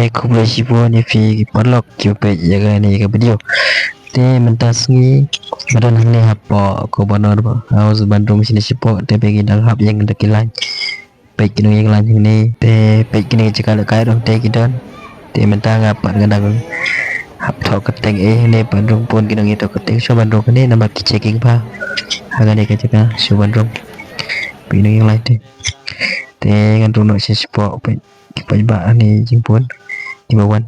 kubla sipo ni fi palok cupe jaga ni ke video te mentasngi badan hang ni hapo ko bonor ba haus Bandung sini sipo te pegi dang hap yang dekilan pegi kini yang lain ni te pegi kini cakap kai dong te kidan te mentang apa kadang hap thok keteng ni Bandung pun kini itu keteng so Bandung ni nama checking pa haga ni cakap so Bandung pegi yang lain te ngan runo sipo pe kipa ni jingpun Ibawan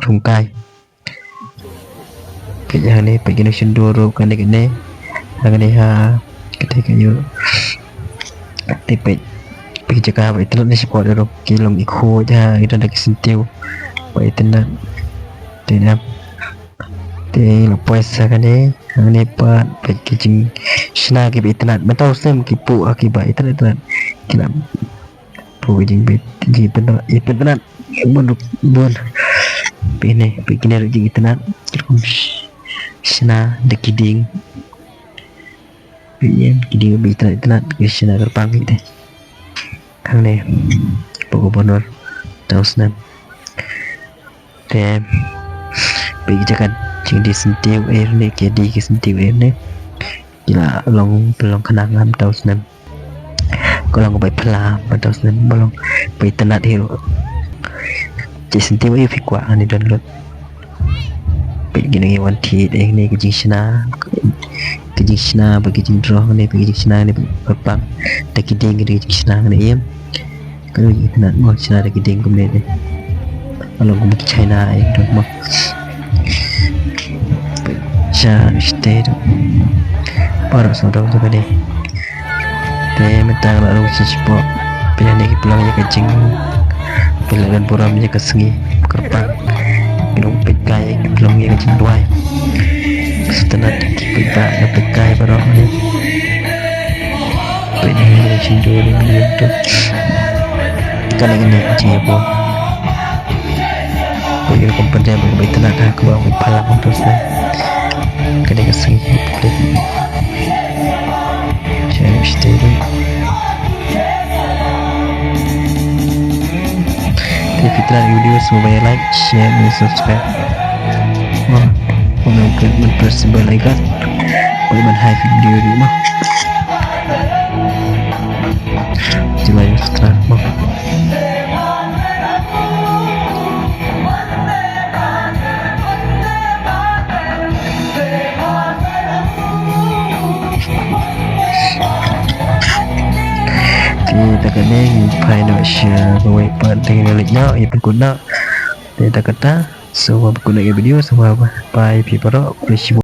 rungkai kaya ni pergi nak senduru kan dekat ni dengan ni ketika you tipik pergi cakap apa itu ni support dulu kilong ikut dah itu dah kesentiu apa itu nak tidak te lepas kan ni pat pergi jing sena ke internet mentau sem kipu akibat internet kila pu jing bit jing internet buat ini begini rejeki tenat sena dekiding begini kiding tenat sena terpang itu kang ni gubernur tahu senam dan bagi jakan jing di sentiu air ni jadi ke sentiu air ni gila long belong kenangan tahu senam kalau baik pelan tahu senam belong baik tenat hero chỉ xin tiêu yêu phi quả này đơn luật bị cái này hoàn thiện đây này cái gì sna với cái gì rõ này cái gì sna này bị bằng để cái đinh cái gì sna này em cái gì thế nào mà sna để cái đinh cũng này đâyalo cũng cái China ấy được mà cha stay đó para sau đó cái này để mình tăng lại luôn support bây giờ này cái plan cái chính pilihan puramnya kesengi kerpang minum pekai belum ya kecenduai setelah kita ada pekai barang ni penyihir cenduri itu kan ini cibo bagi komponen bagi tenaga ke bawah palang untuk saya kena kesengi kulit saya mesti Fitran video semoga like, share dan subscribe. Untuk press bell icon boleh menhai video di rumah. Coba subscribe. Kita kena pai nak share bawa dengan liknya ia berguna. Kita kata semua berguna video semua pai people